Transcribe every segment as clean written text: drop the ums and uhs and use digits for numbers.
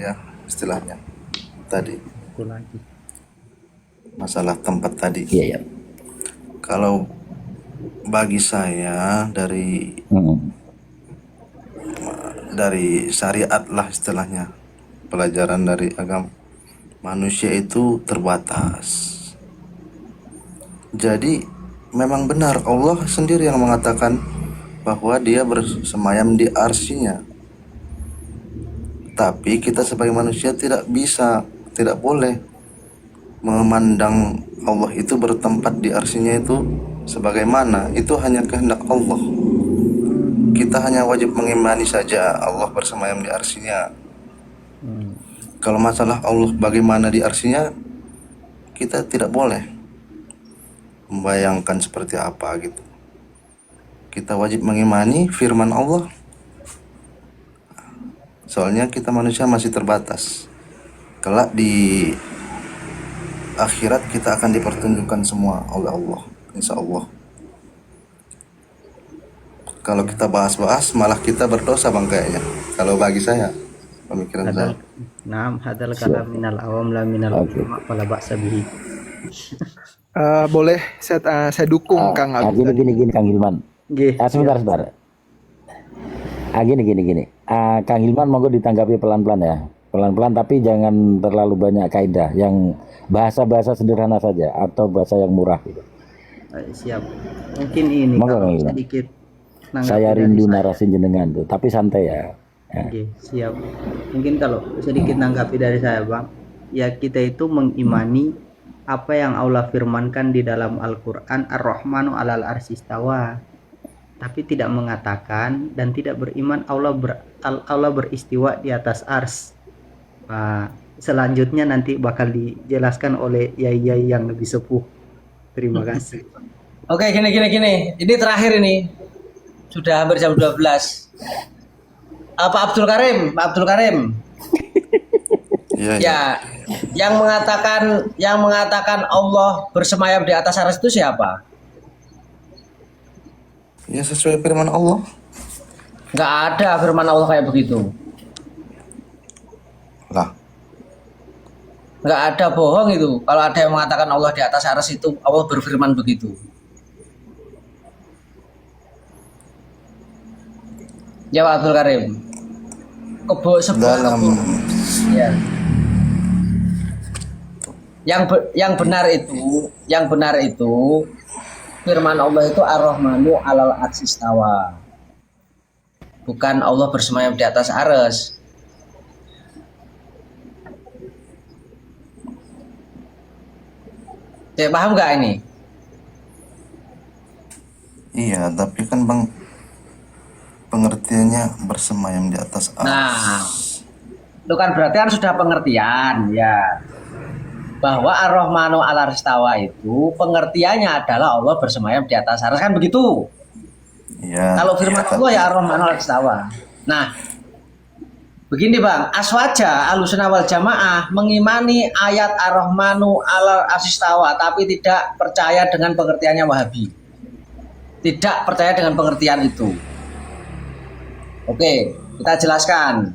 ya istilahnya tadi Itu lagi. masalah tempat tadi. Iya, iya. Kalau bagi saya dari syariat lah istilahnya, pelajaran dari agama, manusia itu terbatas. Jadi memang benar Allah sendiri yang mengatakan bahwa dia bersemayam di arsy-Nya. Tapi kita sebagai manusia tidak bisa, tidak boleh memandang Allah itu bertempat di arsy-Nya itu sebagaimana, itu hanya kehendak Allah. Kita hanya wajib mengimani saja Allah bersemayam di arsy-Nya. Kalau masalah Allah bagaimana di arsy-Nya, kita tidak boleh membayangkan seperti apa gitu. Kita wajib mengimani firman Allah. Soalnya kita manusia masih terbatas. Kelak di akhirat kita akan dipertunjukkan semua oleh Allah, insya Allah. Kalau kita bahas-bahas malah kita berdosa bang kayaknya. Kalau bagi saya, pemikiran saya. Hadal kalam minal awam la minal ulama fala ba'sa bihi. Boleh saya dukung Kang Agus. Gini Kang Hilman. Sebentar. Gini. Kang Hilman monggo ditanggapi pelan-pelan ya. Pelan-pelan tapi jangan terlalu banyak kaidah, yang bahasa-bahasa sederhana saja atau bahasa yang murah gitu. Siap. Mungkin ini kalau sedikit saya rindu narasi jenengan tuh, tapi santai ya. Oke, siap. Mungkin kalau sedikit nanggapi dari saya, Bang. Ya kita itu mengimani apa yang Allah firmankan di dalam Al-Qur'an, Ar-Rahmanu 'alal arsy istawa. Tapi tidak mengatakan dan tidak beriman Allah beristiwa di atas ars. Nah, selanjutnya nanti bakal dijelaskan oleh yai-yai yang lebih sepuh. Terima kasih. Oke, gini. Ini terakhir ini. Sudah hampir jam 12. Pak Abdul Karim. Ya, yang mengatakan Allah bersemayam di atas arsy itu siapa? Ya sesuai firman Allah. Nggak ada firman Allah kayak begitu. Lah, Nggak ada, bohong itu. Kalau ada yang mengatakan Allah di atas arsy itu Allah berfirman begitu. Ya Pak Abdul Karim. Ya. Yang benar itu firman Allah itu Ar-Rahmanu 'alal arsy istawa. Bukan Allah bersemayam di atas arsy. Ya, paham nggak ini? iya, tapi kan bang pengertiannya bersemayam di atas arsy. Nah, itu kan berarti kan sudah pengertian ya. Bahwa Ar-Rahmanu 'alal arsy istawa itu pengertiannya adalah Allah bersemayam di atas arsy, kan begitu. Iya. Kalau firman Allah ya Ar-Rahmanu 'alal arsy istawa. Nah, begini Bang, Aswaja Ahlussunnah wal Jamaah mengimani ayat Ar-Rahmanu 'alal arsy istawa tapi tidak percaya dengan pengertiannya Wahabi. Tidak percaya dengan pengertian itu. Oke, kita jelaskan.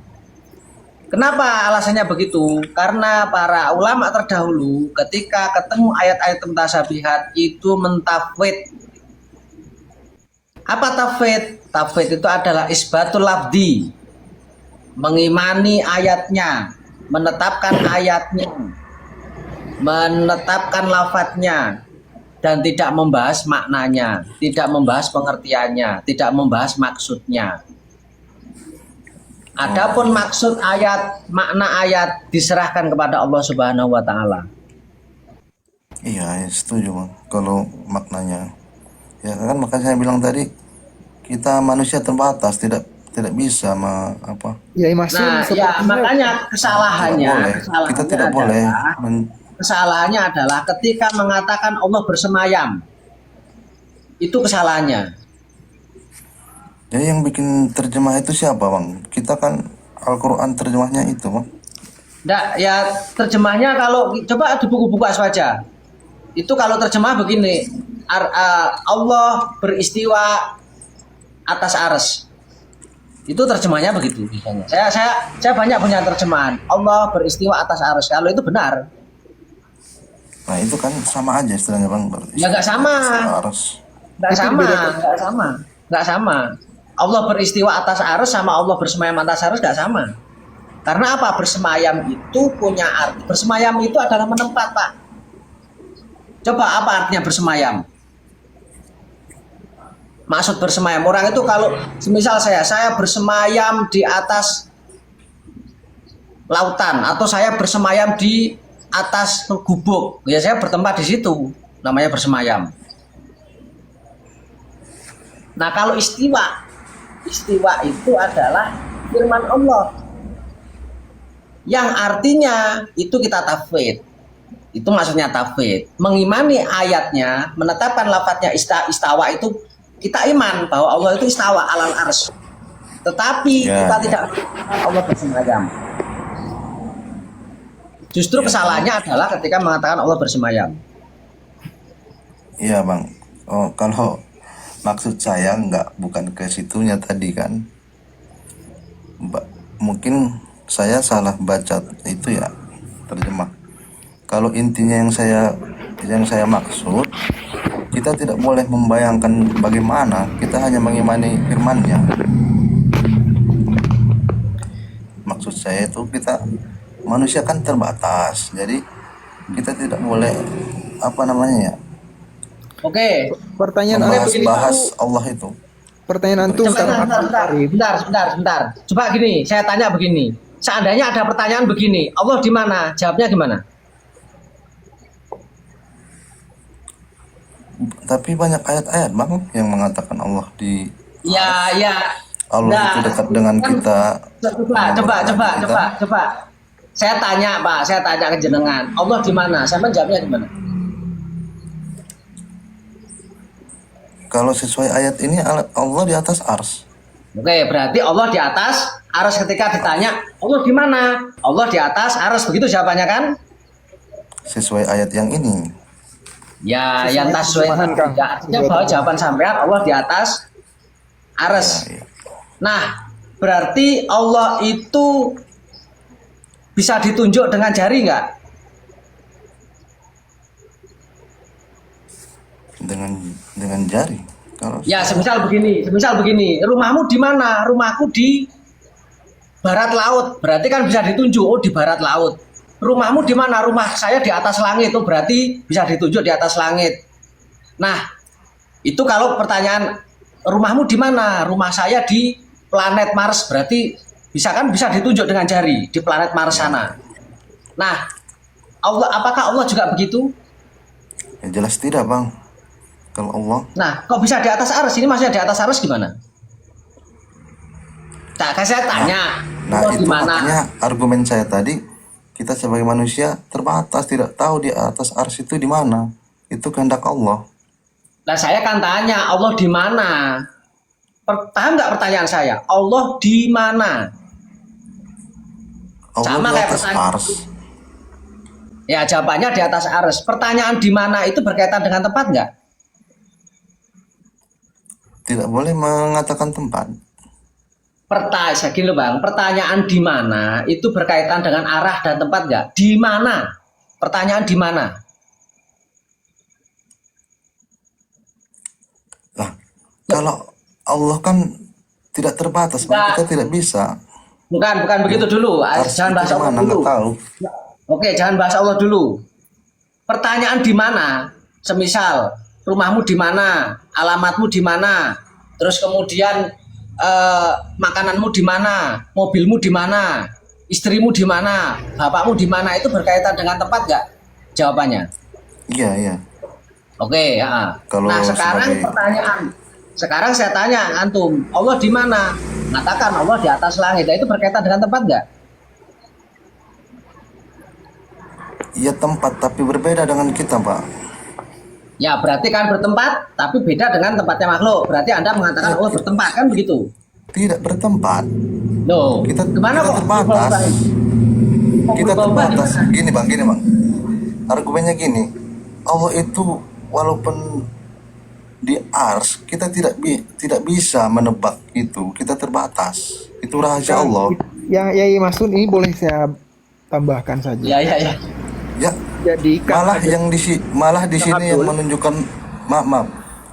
Kenapa alasannya begitu? Karena para ulama terdahulu ketika ketemu ayat-ayat mutasabihat itu mentafwid. Apa tafwid? Tafwid itu adalah isbatul lafdi. Mengimani ayatnya, menetapkan ayatnya, menetapkan lafadznya, dan tidak membahas maknanya, tidak membahas pengertiannya, tidak membahas maksudnya. Adapun maksud ayat, makna ayat diserahkan kepada Allah Subhanahu wa taala. Iya, setuju bang. Kalau maknanya, ya kan makanya saya bilang tadi kita manusia terbatas, tidak bisa apa. Ya, maksud Nah, ya makanya kesalahannya Kita tidak boleh. Kesalahannya adalah ketika mengatakan Allah bersemayam. Itu kesalahannya. Jadi yang bikin terjemah itu siapa bang? Kita kan Al-Quran terjemahnya itu bang. Nggak, ya terjemahnya kalau coba di buku-buku Aswaja. Itu kalau terjemah begini, Allah beristiwa atas arsy. Itu terjemahnya begitu biasanya. Saya banyak punya terjemahan. Allah beristiwa atas arsy. Kalau itu benar. Nah itu kan sama aja istilahnya bang. Ya nggak sama. Harus. Nggak sama, nggak sama, nggak sama. Allah beristiwa atas arsy sama Allah bersemayam atas arsy nggak sama. Karena apa? Bersemayam itu punya arti. Bersemayam itu adalah menempat, Pak. Coba apa artinya bersemayam? Maksud bersemayam, orang itu kalau semisal saya bersemayam di atas lautan atau saya bersemayam di atas gubuk, ya saya bertempat di situ, namanya bersemayam. Nah kalau istiwa itu adalah firman Allah yang artinya itu kita tafwid. Itu maksudnya tafwid, mengimani ayatnya, menetapkan lafadznya istawa itu kita iman bahwa Allah itu istawa alal arsy. Tetapi kita tidak Allah bersemayam. Justru kesalahannya adalah ketika mengatakan Allah bersemayam. Iya bang. Oh kalau maksud saya bukan ke situnya tadi kan. Mungkin saya salah baca itu ya terjemah. Kalau intinya yang saya maksud, kita tidak boleh membayangkan bagaimana, kita hanya mengimani firman-Nya. Maksud saya itu kita manusia kan terbatas, jadi kita tidak boleh Oke. Pertanyaan bahas Allah itu. Pertanyaan antum Bentar. Coba gini, saya tanya begini. Seandainya ada pertanyaan begini, Allah di mana? Jawabnya gimana? Tapi banyak ayat-ayat bang yang mengatakan Allah di Allah Nah, itu dekat dengan kita. Coba. Saya tanya ke jenengan, Allah di mana? Saya menjawabnya di mana? Kalau sesuai ayat ini Allah di atas ars. Oke, berarti Allah di atas arsy. Ketika ditanya Allah di mana? Allah di atas arsy. Begitu jawabannya kan? Sesuai ayat yang ini. Ya, yang tasawuf artinya bahwa jawaban sampean Allah di atas arsy. Ya. Nah, berarti Allah itu bisa ditunjuk dengan jari nggak? Dengan jari. Kalau Ya, semisal begini, rumahmu di mana? Rumahku di barat laut. Berarti kan bisa ditunjuk, oh di barat laut. Rumahmu di mana? Rumah saya di atas langit. Itu berarti bisa ditunjuk di atas langit. Nah, itu kalau pertanyaan rumahmu di mana? Rumah saya di planet Mars. Berarti bisa ditunjuk dengan jari di planet Mars sana. Nah, apakah Allah juga begitu? ya jelas tidak bang. Kalau Allah. Nah, kok bisa di atas arsy? Ini masih di atas arsy gimana? Kan saya tanya, Nah Allah itu di mana? makanya argumen saya tadi, kita sebagai manusia terbatas, tidak tahu di atas arsy itu di mana. Itu kehendak Allah. Nah, saya kan tanya Allah di mana? Paham nggak pertanyaan saya? Allah di mana? Allah Sama di kayak atas pertanyaan. ars. Ya, jawabannya di atas arsy. Pertanyaan di mana itu berkaitan dengan tempat nggak? Tidak boleh mengatakan tempat. Gini loh bang, pertanyaan di mana itu berkaitan dengan arah dan tempat nggak? Di mana? Pertanyaan di mana? Lah, kalau Allah kan tidak terbatas, Nah. kita tidak bisa. Bukan begitu dulu. Ars Jangan itu bahas di Allah mana, dulu. nggak tahu. Oke, jangan bahas Allah dulu. Pertanyaan di mana? Semisal rumahmu di mana? Alamatmu di mana? Terus kemudian makananmu di mana? Mobilmu di mana? Istrimu di mana? Bapakmu di mana? Itu berkaitan dengan tempat nggak? Jawabannya. Iya. Oke, ya. Kalau Nah, sekarang sebagai- sekarang saya tanya antum, Allah di mana? Mengatakan Allah di atas langit. Nah, itu berkaitan dengan tempat nggak? Iya tempat, tapi berbeda dengan kita, Pak. Ya, berarti kan bertempat, tapi beda dengan tempatnya makhluk. Berarti Anda mengatakan Allah bertempat, kan begitu? Tidak bertempat. Loh, Kita gimana kok? terbatas. Kita berubah terbatas. gimana? Gini bang. Argumennya gini. Allah itu walaupun di ars kita tidak bisa menebak itu, kita terbatas. Itu rahasia Allah. Yang Yai maksud ini boleh saya tambahkan saja. Ya, ya, ya. Ya, Jadi kan malah ada- malah di Kang sini yang Abdul. menunjukkan maaf.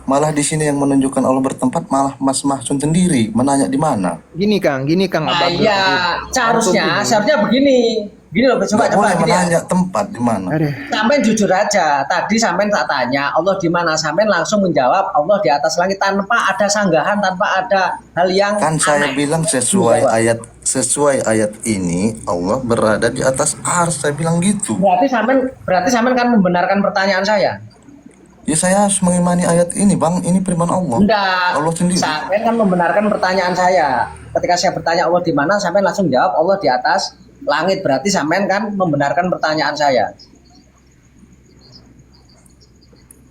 Malah di sini yang menunjukkan Allah bertempat malah Mas Mahsun sendiri menanya di mana. gini Kang Nah, Abdul. iya, seharusnya begini. Gini loh, coba Nggak boleh gini ya. menanya tempat di mana. Aduh. Sampai jujur aja, tadi sampai tak tanya Allah di mana, sampai langsung menjawab Allah di atas langit tanpa ada sanggahan, tanpa ada hal yang Kan saya aneh. bilang sesuai ayat ini Allah berada di atas ars, saya bilang gitu. Berarti sampai kan membenarkan pertanyaan saya. Ya saya harus mengimani ayat ini Bang, ini firman Allah. Enggak. Allah sendiri. Sampai kan membenarkan pertanyaan saya. Ketika saya bertanya Allah di mana, sampai langsung jawab Allah di atas langit. Berarti sampai kan membenarkan pertanyaan saya.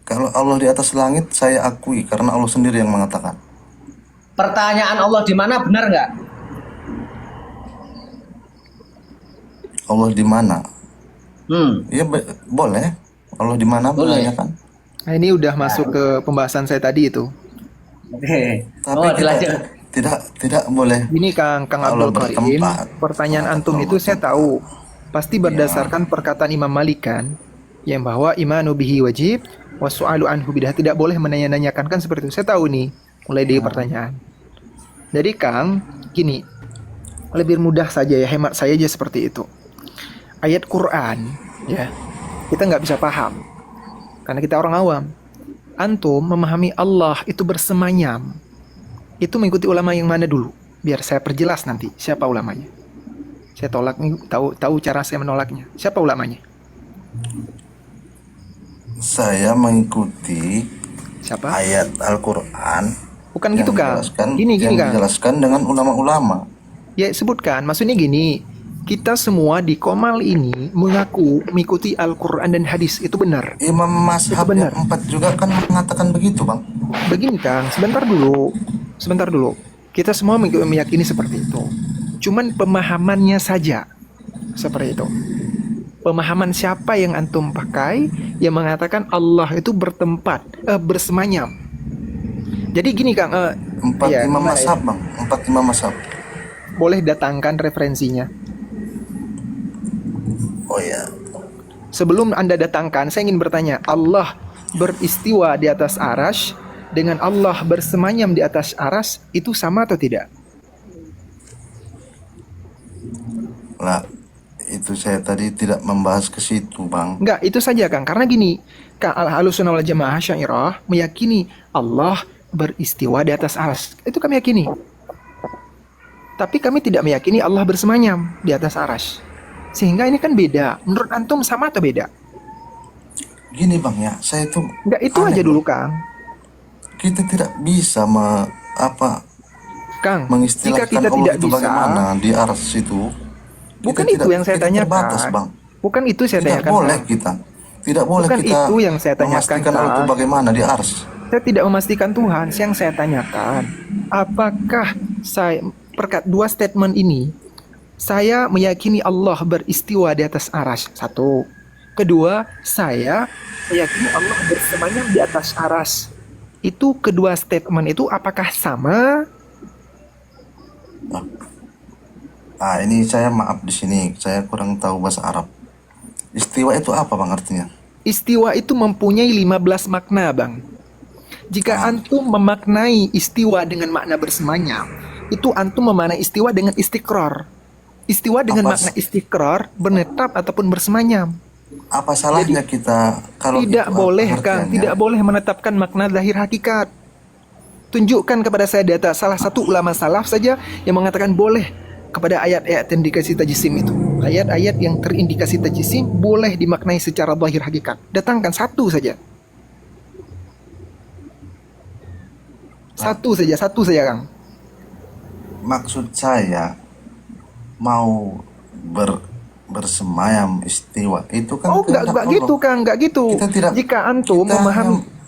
Kalau Allah di atas langit saya akui karena Allah sendiri yang mengatakan. Pertanyaan Allah di mana benar nggak? Allah di mana? Ya boleh. Allah di mana Boleh. menanyakan. Nah, ini udah masuk ke pembahasan saya tadi itu. Oke. Tapi Dilanjut. tidak boleh. Ini Kang Allah Abdul Karim, bertempat. pertanyaan antum itu saya tahu pasti berdasarkan perkataan Imam Malik kan, yang bahwa imanu bihi wajib wasu'alu anhu bidah, tidak boleh menanya-nanyakan kan seperti itu. Saya tahu nih mulai dari pertanyaan. Jadi Kang, gini, lebih mudah saja ya, hemat saya aja seperti itu. Ayat Quran ya, kita nggak bisa paham karena kita orang awam. Antum memahami Allah itu bersemayam, itu mengikuti ulama yang mana dulu? Biar saya perjelas nanti siapa ulamanya. Saya tolak nih, tahu cara saya menolaknya. Siapa ulamanya? Saya mengikuti Siapa? ayat Al-Qur'an Bukan yang gitu Kang. dijelaskan, Gini yang Kang. dijelaskan dengan ulama-ulama. Ya sebutkan. Maksudnya gini. Kita semua di Komal ini mengaku mengikuti Al-Quran dan hadis. Itu benar. Imam Mazhab Itu benar. yang 4 juga kan mengatakan begitu Bang. Begini Kang, sebentar dulu. Kita semua meyakini seperti itu. Cuman pemahamannya saja seperti itu. Pemahaman siapa yang antum pakai yang mengatakan Allah itu bersemayam. Jadi gini Kang, Empat iya, imam gimana mazhab ya? Bang, 4 imam mazhab. Boleh datangkan referensinya. Oh ya, Sebelum Anda datangkan, saya ingin bertanya, Allah beristiwa di atas arash dengan Allah bersemayam di atas arash itu sama atau tidak? lah itu saya tadi tidak membahas ke situ Bang. Enggak, itu saja Kang. Karena gini, Kang Ahlussunnah wal Jamaah Syairah meyakini Allah beristiwa di atas arash. Itu kami yakini. Tapi kami tidak meyakini Allah bersemayam di atas arash. Sehingga ini kan beda. Menurut antum sama atau beda? Gini Bang ya, saya itu Enggak, itu aneh, aja Bang. dulu Kang. Kita tidak bisa Kang, jika mengistilahkan kita Allah tidak itu bisa, bagaimana di ars itu. bukan Kita itu yang saya kita tanyakan. terbatas, Bang. Bukan itu saya Tidak tanyakan. boleh Kang. kita. Tidak boleh Bukan kita itu yang saya tanyakan, memastikan Allah itu Kang. bagaimana di ars. Saya tidak memastikan Tuhan. Yang saya tanyakan, apakah dua statement ini, saya meyakini Allah beristiwa di atas arash. Satu. Kedua, saya meyakini Allah bersemayam di atas arash. Itu kedua statement itu apakah sama? Ah, ini saya maaf di sini, saya kurang tahu bahasa Arab. Istiwa itu apa Bang artinya? Istiwa itu mempunyai 15 makna, Bang. Jika antum memaknai istiwa dengan makna bersemayam, itu antum memaknai istiwa dengan istiqrar. Istiwa dengan Apa makna istiqrar, menetap ataupun bersemayam. Apa salahnya kita kalau Tidak itu boleh, Kang. pengertiannya? Tidak boleh menetapkan makna zahir hakikat. Tunjukkan kepada saya data salah satu ulama salaf saja yang mengatakan boleh kepada ayat-ayat yang dikasih tajsim itu. Ayat-ayat yang terindikasi tajsim boleh dimaknai secara zahir hakikat. Datangkan satu saja. Satu saja, Kang. Maksud saya mau bersemayam istiwa itu kan Oh, enggak kehendak gitu, Allah. Kang, enggak gitu. Kita tidak- Jika antum kita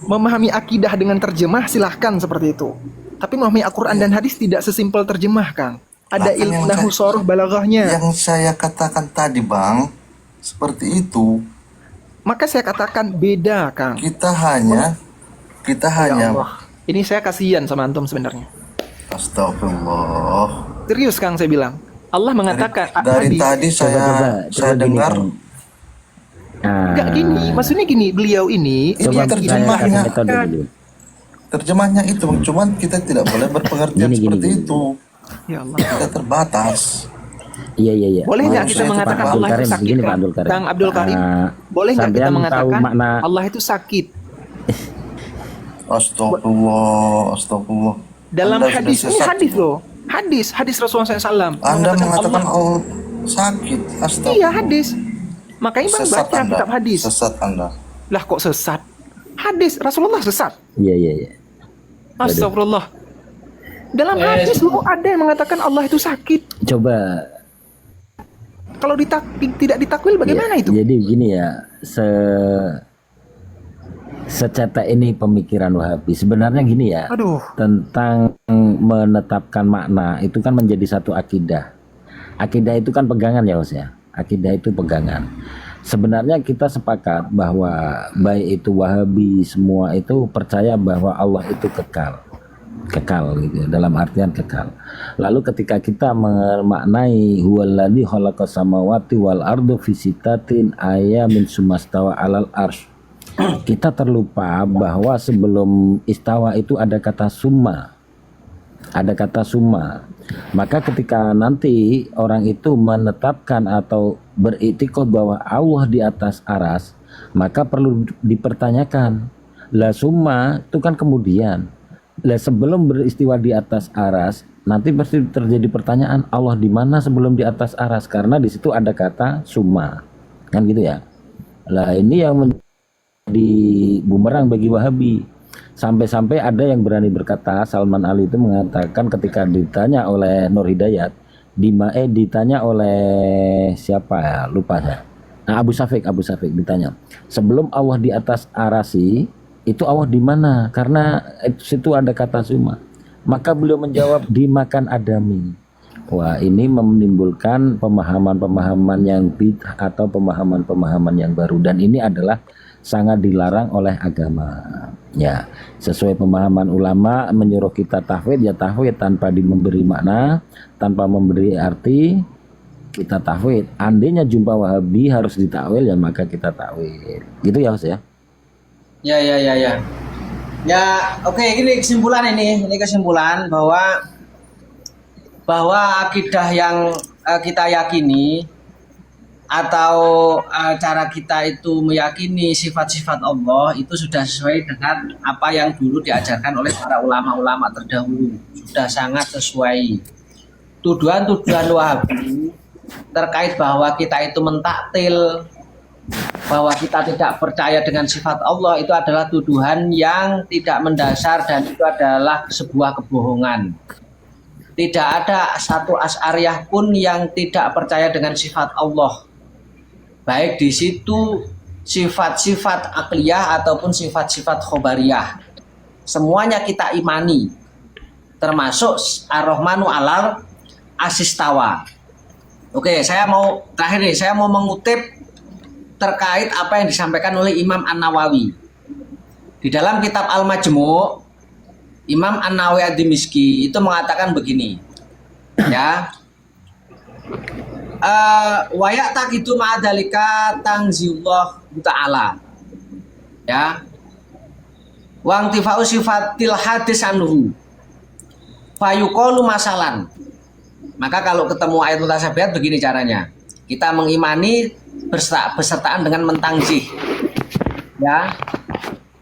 memahami akidah dengan terjemah, silahkan seperti itu. Tapi memahami Al-Quran dan hadis tidak sesimpel terjemah, Kang. Ada Lah, kan ilmu yang nahu saya- soroh balaghahnya. Yang saya katakan tadi Bang, seperti itu. Maka saya katakan beda, Kang. Kita hanya Kita Ya hanya Allah. Ini saya kasihan sama antum sebenarnya. Astagfirullah. Serius Kang saya bilang. Allah mengatakan Dari hadis. tadi saya gini, dengar Kang. Nah, Enggak gini, maksudnya gini, beliau ini Ini coba terjemahnya. saya kasih metode dulu. terjemahnya itu, Bang. Cuman kita tidak boleh berpengertian Gini, seperti gini. itu. Ya Allah. Kita terbatas. Iya, iya, iya. Boleh nggak Maksud kita saya itu mengatakan Pak Allah itu Karim, sakit? begini, Pak Kang? Abdul Karim. Kang Abdul Karim, Ah, boleh nggak kita sampean tahu mengatakan makna- Allah itu sakit? Astagfirullah, astagfirullah. Dalam Anda sudah hadis, ini sesat. hadis loh. Hadis Rasulullah SAW. Anda mengatakan Allah. Allah sakit. Astagfirullah. Iya hadis. Makanya bang Sesat baca Anda. kitab hadis. Sesat Anda. Lah kok sesat? Hadis Rasulullah sesat. Iya, iya, iya. Astagfirullah. Dalam hadis loh ada yang mengatakan Allah itu sakit. Coba Kalau tidak ditakwil bagaimana ya, itu? jadi begini ya, secetek ini pemikiran Wahabi. Sebenarnya gini ya, Aduh. tentang menetapkan makna itu kan menjadi satu akidah. Akidah itu kan pegangan ya, Mas ya. Akidah itu pegangan. Sebenarnya kita sepakat bahwa baik itu Wahabi semua itu percaya bahwa Allah itu kekal gitu, dalam artian kekal. Lalu ketika kita memaknai huwallazi khalaqas samawati wal arda fi sittatin ayamin sumastawa alal arsy, kita terlupa bahwa sebelum istawa itu ada kata summa. Ada kata summa. Maka ketika nanti orang itu menetapkan atau beriktikad bahwa Allah di atas aras, maka perlu dipertanyakan, la summa itu kan kemudian. Lah sebelum beristiwa di atas aras, nanti pasti terjadi pertanyaan, Allah di mana sebelum di atas aras? Karena di situ ada kata summa. Kan gitu ya. Lah ini yang menjadi bumerang bagi Wahabi. Sampai-sampai ada yang berani berkata, Salman Ali itu mengatakan ketika ditanya oleh Nur Hidayat, ditanya oleh siapa ya, lupa saya. Nah, Abu Syafiq ditanya, sebelum Allah di atas arasi, itu Allah di mana? Karena itu situ ada kata summa. Maka beliau menjawab dimakan adami. Wah, ini menimbulkan pemahaman-pemahaman yang bid'ah atau pemahaman-pemahaman yang baru, dan ini adalah sangat dilarang oleh agama. Ya, sesuai pemahaman ulama menyuruh kita tahwid ya tahwid tanpa memberi makna, tanpa memberi arti, kita tahwid. Andainya jumpa Wahabi harus ditakwil ya maka kita takwil. Gitu ya, Mas ya. Ya. Ya, oke, ini kesimpulan ini kesimpulan bahwa akidah yang kita yakini atau cara kita itu meyakini sifat-sifat Allah itu sudah sesuai dengan apa yang dulu diajarkan oleh para ulama-ulama terdahulu. Sudah sangat sesuai. Tuduhan-tuduhan Wahabi terkait bahwa kita itu mentaktil, bahwa kita tidak percaya dengan sifat Allah, itu adalah tuduhan yang tidak mendasar dan itu adalah sebuah kebohongan. Tidak ada satu Asy'ariyah pun yang tidak percaya dengan sifat Allah. Baik di situ sifat-sifat akliyah ataupun sifat-sifat khobariyah. Semuanya kita imani. Termasuk Ar-Rahmanu 'alal Asistawa. Oke, saya mau mengutip terkait apa yang disampaikan oleh Imam An-Nawawi. Di dalam kitab Al-Majmu', Imam An-Nawawi Ad-Dimishqi itu mengatakan begini. Ya. Wa ya'taqidu ma'adalika tanzilullah ta'ala. Ya. Wa intifa'u sifatil hadis anhu. Fayuqalu masalan. Maka kalau ketemu ayat mutasyabihat begini caranya. Kita mengimani bersertaan dengan mentangzih. Ya.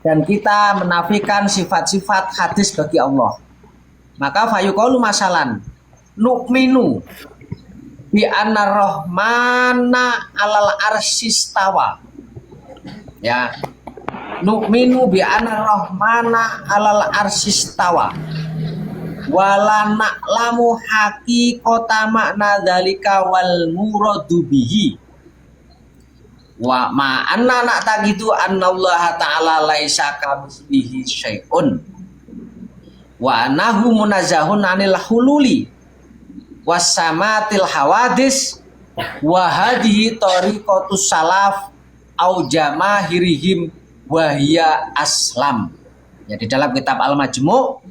Dan kita menafikan sifat-sifat hadis bagi Allah. Maka fayuqalu masalan. Nu'minu bi anna rahmana 'alal arsistawa. Ya. Nu'minu bi anna rahmana 'alal arsistawa. Wala na'lamu haqiqata makna dzalika wal muradu bihi. Wa ma anna na'taqidu annallaha ta'ala laisa kamitslihi syai'un. Wa annahu munazzahun 'anil hululi wasamatil hawadis wa hadhihi tariqatus salaf au jamaahirihim wa hiya aslam. Ya di dalam kitab Al-Majmu'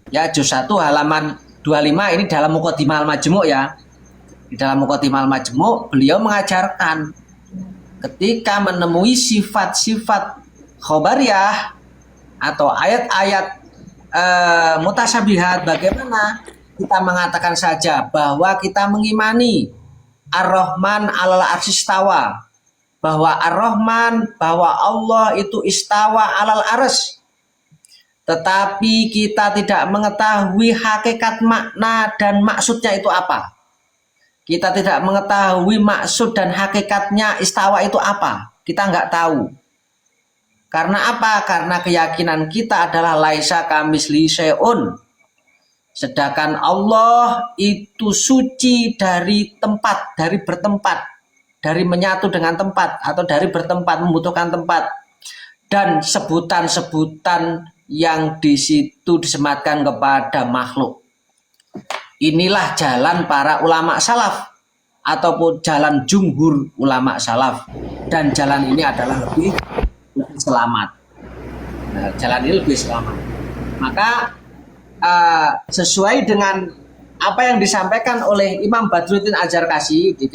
ya juz 1 halaman 25 ini dalam Muqaddimah Al-Majmu' ya. Di dalam Muqaddimah Al-Majmu' beliau mengajarkan ketika menemui sifat-sifat khobariyah atau ayat-ayat mutasyabihat, bagaimana kita mengatakan saja bahwa kita mengimani Ar-Rahman 'alal arsy istawa, bahwa Ar-Rahman, bahwa Allah itu istawa 'alal arsy, tetapi kita tidak mengetahui hakikat makna dan maksudnya itu apa. Kita tidak mengetahui maksud dan hakikatnya istawa itu apa. Kita nggak tahu. Karena apa? Karena keyakinan kita adalah laisa kamisli syai'un. Sedangkan Allah itu suci dari tempat, dari bertempat, dari menyatu dengan tempat atau dari bertempat, membutuhkan tempat. Dan sebutan-sebutan yang di situ disematkan kepada makhluk. Inilah jalan para ulama salaf ataupun jalan jumhur ulama salaf, dan jalan ini adalah lebih selamat. Nah, jalan ini lebih selamat. Maka sesuai dengan apa yang disampaikan oleh Imam Badruddin Al-Zarkashi di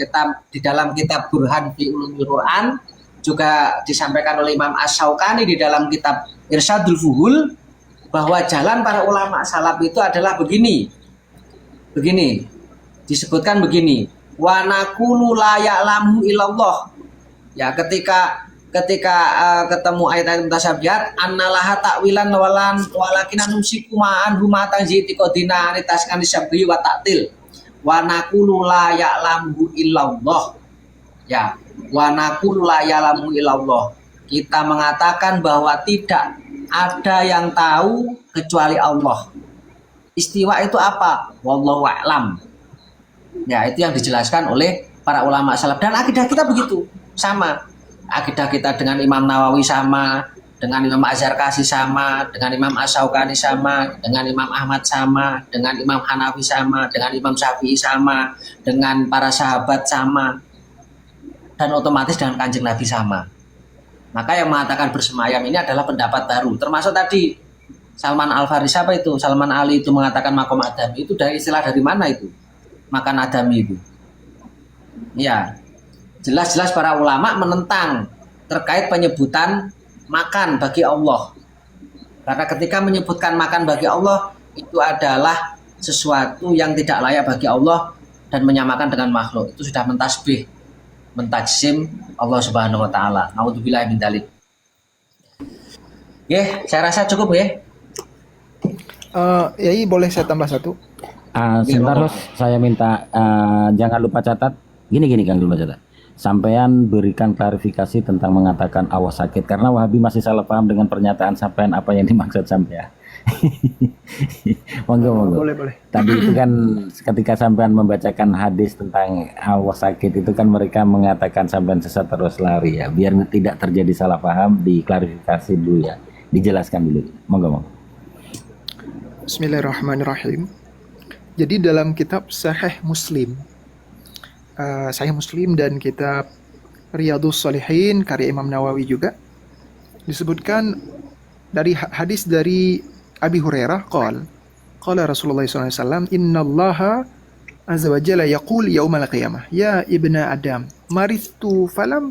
dalam kitab Burhan fi Ulumil Quran, juga disampaikan oleh Imam Asy-Syaukani di dalam kitab Irsyadul Fuhul, bahwa jalan para ulama salaf itu adalah begini. Disebutkan begini, wa naqulu la ya'lamu illallah. Ya, ketika ketemu ayat-ayat mutasyabihat, annalaha ta'wilan walakin numsiku ma'an huma tanziti qadina anitaskan disabbi wa ta'til. Wa naqulu la ya'lamu illallah. Ya, wa naqulu la ya'lamu illallah. Kita mengatakan bahwa tidak ada yang tahu kecuali Allah. Istiwa itu apa? Wallahu a'lam. Ya, itu yang dijelaskan oleh para ulama salaf, dan akidah kita begitu, sama. Akidah kita dengan Imam Nawawi sama, dengan Imam Az-Zarkashi sama, dengan Imam Asy-Syaukani sama, dengan Imam Ahmad sama, dengan Imam Hanafi sama, dengan Imam Syafi'i sama, dengan para sahabat sama, dan otomatis dengan Kanjeng Nabi sama. Maka yang mengatakan bersemayam ini adalah pendapat baru, termasuk tadi Salman Al-Farisi, siapa itu? Salman Ali itu mengatakan makom adami, itu dari istilah dari mana itu? Makan adami itu. Ya, jelas-jelas para ulama menentang terkait penyebutan makan bagi Allah. Karena ketika menyebutkan makan bagi Allah, itu adalah sesuatu yang tidak layak bagi Allah dan menyamakan dengan makhluk. Itu sudah mentasbih, mentajsim Allah Subhanahu wa taala. Nauzubillahi min dzalik. Saya rasa cukup ya. Yai, boleh saya tambah satu? Sebentar Ros, saya minta jangan lupa catat. Gini Kang, lupa catat. Sampean berikan klarifikasi tentang mengatakan Allah sakit, karena Wahabi masih salah paham dengan pernyataan sampean apa yang dimaksud sampean. Monggo. Boleh. Tadi itu kan ketika sampean membacakan hadis tentang Allah sakit, itu kan mereka mengatakan sampean sesat terus lari ya. Biar tidak terjadi salah paham, diklarifikasi dulu ya. Dijelaskan dulu. Monggo. Bismillahirrahmanirrahim. Jadi dalam kitab Sahih Muslim dan kitab Riyadhus Shalihin karya Imam Nawawi juga disebutkan dari hadis dari Abi Hurairah qala Rasulullah SAW, innallaha azza wa jalla yaqul yaumal qiyamah, ya ibna adam maristu falam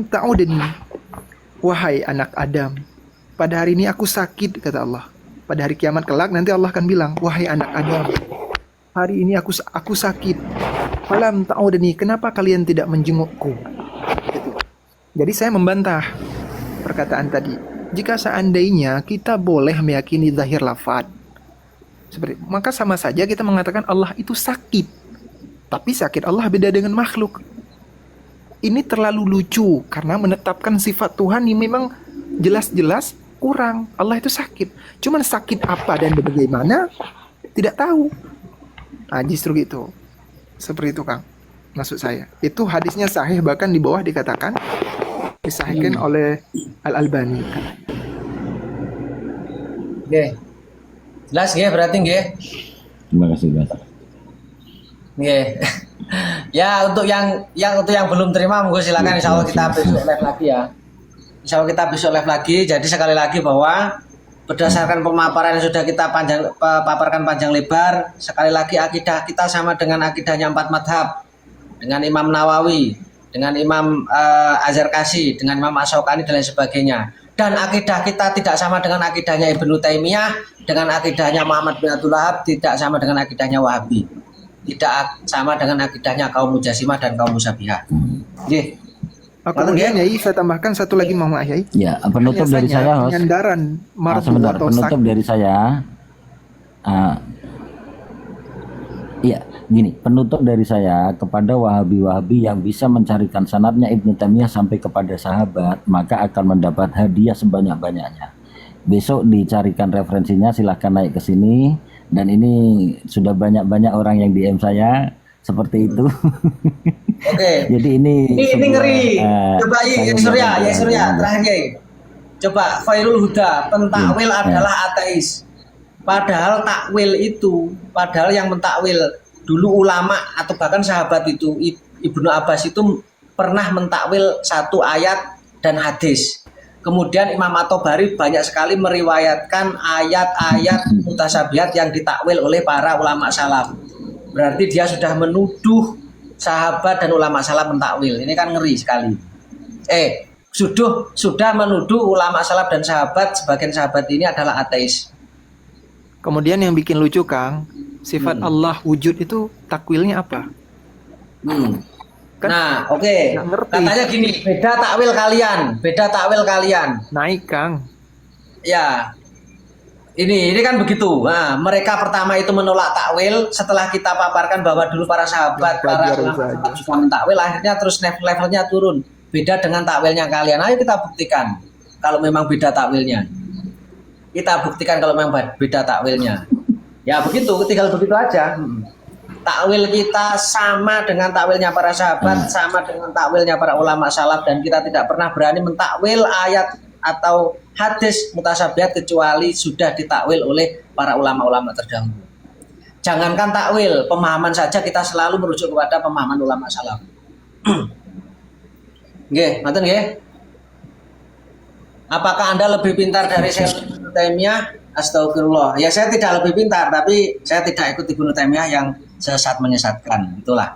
ta'udni, wahai anak Adam, pada hari ini aku sakit, kata Allah. Pada hari kiamat kelak nanti Allah akan bilang, wahai anak Adam, hari ini aku sakit. Falam ta'udni, kenapa kalian tidak menjengukku? Gitu. Jadi saya membantah perkataan tadi. Jika seandainya kita boleh meyakini zahir lafaz, maka sama saja kita mengatakan Allah itu sakit. Tapi sakit Allah beda dengan makhluk. Ini terlalu lucu karena menetapkan sifat Tuhan yang memang jelas-jelas kurang. Allah itu sakit. Cuman sakit apa dan bagaimana tidak tahu. Nah, justru gitu. Seperti itu, Kang. Maksud saya. Itu hadisnya sahih, bahkan di bawah dikatakan disahihkan oleh Al-Albani. Jelas ya berarti nggih. Terima kasih, Mas. Ya, untuk yang belum terima monggo silakan, insyaallah kita besok live lagi ya. Insya Allah kita besok live lagi. Jadi sekali lagi bahwa berdasarkan pemaparan yang sudah kita paparkan panjang lebar, sekali lagi akidah kita sama dengan akidahnya 4 madhab, dengan Imam Nawawi, dengan Imam Azharqasi, dengan Imam Asy-Syaukani dan lain sebagainya. Dan akidah kita tidak sama dengan akidahnya Ibnu Taimiyah, dengan akidahnya Muhammad bin Abdul Wahab, tidak sama dengan akidahnya Wahabi, tidak sama dengan akidahnya kaum Mujassimah dan kaum Musabbihah. Nggih. Kemudian Yai, saya tambahkan satu lagi mohon maaf Yai. Ya, penutup dari saya, host. Penyandaran marfu Sebentar, atau penutup dari saya. Iya, gini, penutup dari saya kepada Wahabi-Wahabi yang bisa mencarikan sanadnya Ibnu Taimiyah sampai kepada sahabat, maka akan mendapat hadiah sebanyak-banyaknya. Besok dicarikan referensinya, silahkan naik ke sini. Dan ini sudah banyak-banyak orang yang DM saya seperti itu. Oke. Jadi ini ngeri. Coba saya Ya Surya, terakhir Yai. Coba Khairul Huda, pentakwil adalah ateis. Padahal yang mentakwil dulu ulama atau bahkan sahabat itu, Ibnu Abbas itu pernah mentakwil satu ayat dan hadis. Kemudian Imam At-Tabari banyak sekali meriwayatkan ayat-ayat mutasyabihat yang ditakwil oleh para ulama salaf. Berarti dia sudah menuduh sahabat dan ulama salaf mentakwil. Ini kan ngeri sekali. Sudah menuduh ulama salaf dan sahabat, sebagian sahabat ini adalah ateis. Kemudian yang bikin lucu Kang, sifat Allah wujud itu takwilnya apa? Kan Nah, oke. nggak ngerti. Katanya gini, beda takwil kalian. Naik Kang. Ya. Ini kan begitu. Nah, mereka pertama itu menolak takwil, setelah kita paparkan bahwa dulu para sahabat, para ulama juga mentakwil, akhirnya terus levelnya turun. Beda dengan takwilnya kalian. Ayo kita buktikan kalau memang beda takwilnya. Kita buktikan kalau memang beda takwilnya. Ya begitu, tinggal begitu aja. Takwil kita sama dengan takwilnya para sahabat, sama dengan takwilnya para ulama salaf, dan kita tidak pernah berani mentakwil ayat atau hadis mutasyabihat kecuali sudah ditakwil oleh para ulama-ulama terdahulu. Jangankan takwil, pemahaman saja kita selalu merujuk kepada pemahaman ulama salaf. Nggih, ngoten nggih. Apakah Anda lebih pintar dari Syekh Ibnu Taimiyah? Astagfirullah. Ya saya tidak lebih pintar, tapi saya tidak ikut Ibnu Taimiyah yang sesat menyesatkan. Itulah.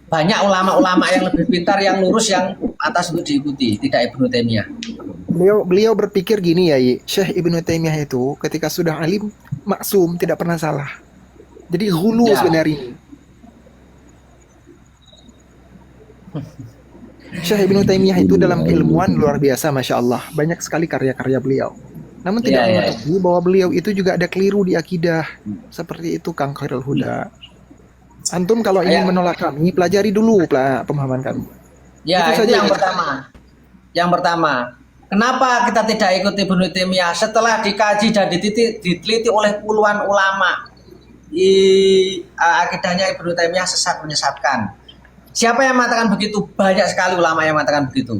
Banyak ulama-ulama yang lebih pintar, yang lurus, yang atas untuk diikuti, tidak Ibnu Taimiyah. Beliau berpikir gini ya, Syekh Ibnu Taimiyah itu ketika sudah alim maksum, tidak pernah salah. Jadi hulu sebenarnya. Syekh Ibnu Taimiyah itu dalam keilmuan luar biasa, masya Allah, banyak sekali karya-karya beliau. Namun tidak mengetahui bahwa beliau itu juga ada keliru di akidah. Seperti itu Kang Khairul Huda. Antum kalau ingin menolak kami, pelajari dulu pemahaman kami. Ya, itu yang pertama. Yang pertama, kenapa kita tidak ikuti Ibnu Taimiyah setelah dikaji dan diteliti oleh puluhan ulama? Akidahnya Ibnu Taimiyah sesat menyesatkan. Siapa yang mengatakan begitu? Banyak sekali ulama yang mengatakan begitu.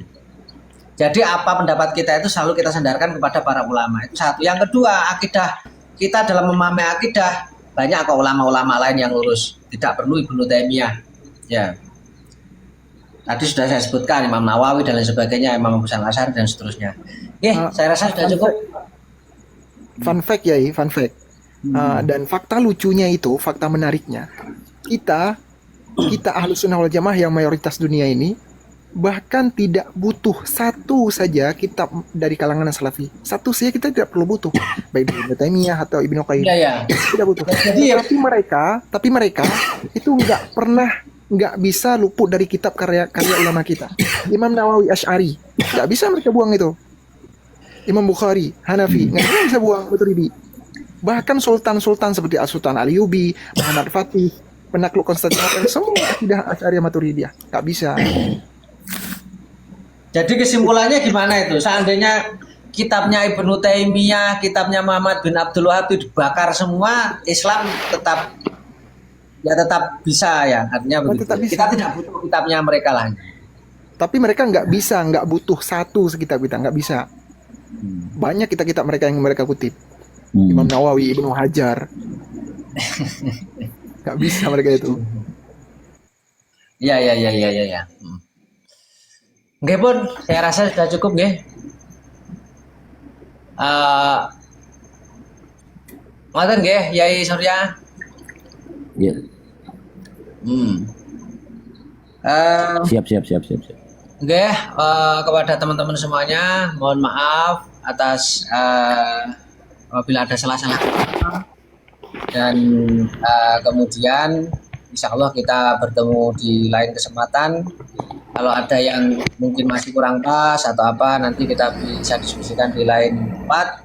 Jadi apa pendapat kita itu selalu kita sandarkan kepada para ulama. Itu satu. Yang kedua, akidah kita dalam memahami akidah, banyak kok ulama-ulama lain yang lurus. Tidak perlu Ibnu Taimiyah. Ya. Tadi sudah saya sebutkan Imam Nawawi dan lain sebagainya, Imam Abu Asy'ari dan seterusnya. Saya rasa sudah cukup. Fun fact ya, fun fact. Dan fakta lucunya itu, fakta menariknya, kita Ahlus Sunnah wal Jamaah yang mayoritas dunia ini bahkan tidak butuh satu saja kitab dari kalangan salafi. Satu saja kita tidak perlu butuh, baik Ibnu Taimiyah atau Ibnu Qayyim. Tidak butuh. Tapi mereka itu nggak bisa luput dari kitab karya ulama kita. Imam Nawawi Asy'ari nggak bisa mereka buang itu. Imam Bukhari Hanafi nggak bisa buang Maturidi. Bahkan sultan-sultan seperti As-Sultan Ayyubi, Muhammad Fatih, penakluk Konstantinopel, semua akidah Asy'ariyah Maturidiyah nggak bisa. Jadi kesimpulannya gimana itu? Seandainya kitabnya Ibnu Taimiyah, kitabnya Muhammad bin Abdul Wahab itu dibakar semua, Islam tetap bisa ya, artinya begitu. Kita tidak butuh kitabnya mereka lah. Tapi mereka nggak butuh satu sekitab kita, nggak bisa. Banyak kitab mereka yang mereka kutip. Imam Nawawi, Ibnu Hajar, nggak bisa mereka itu. Ya. Nggih pun, saya rasa sudah cukup nggih. Ngoten nggih, Yai Surya. Ya, Hmm. Eh, siap. Nggih, kepada teman-teman semuanya, mohon maaf atas apabila ada salah-salah kata. Dan kemudian insya Allah kita bertemu di lain kesempatan. Kalau ada yang mungkin masih kurang pas atau apa, nanti kita bisa diskusikan di lain tempat.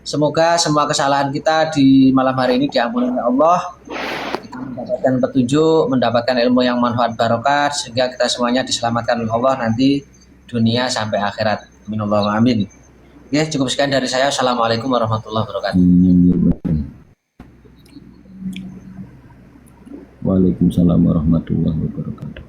Semoga semua kesalahan kita di malam hari ini diampuni oleh Allah. Kita mendapatkan petunjuk, mendapatkan ilmu yang manfaat barokah, sehingga kita semuanya diselamatkan oleh Allah nanti dunia sampai akhirat. Amin Allahumma amin. Ya, cukup sekian dari saya. Assalamualaikum warahmatullahi wabarakatuh. Waalaikumsalam warahmatullahi wabarakatuh.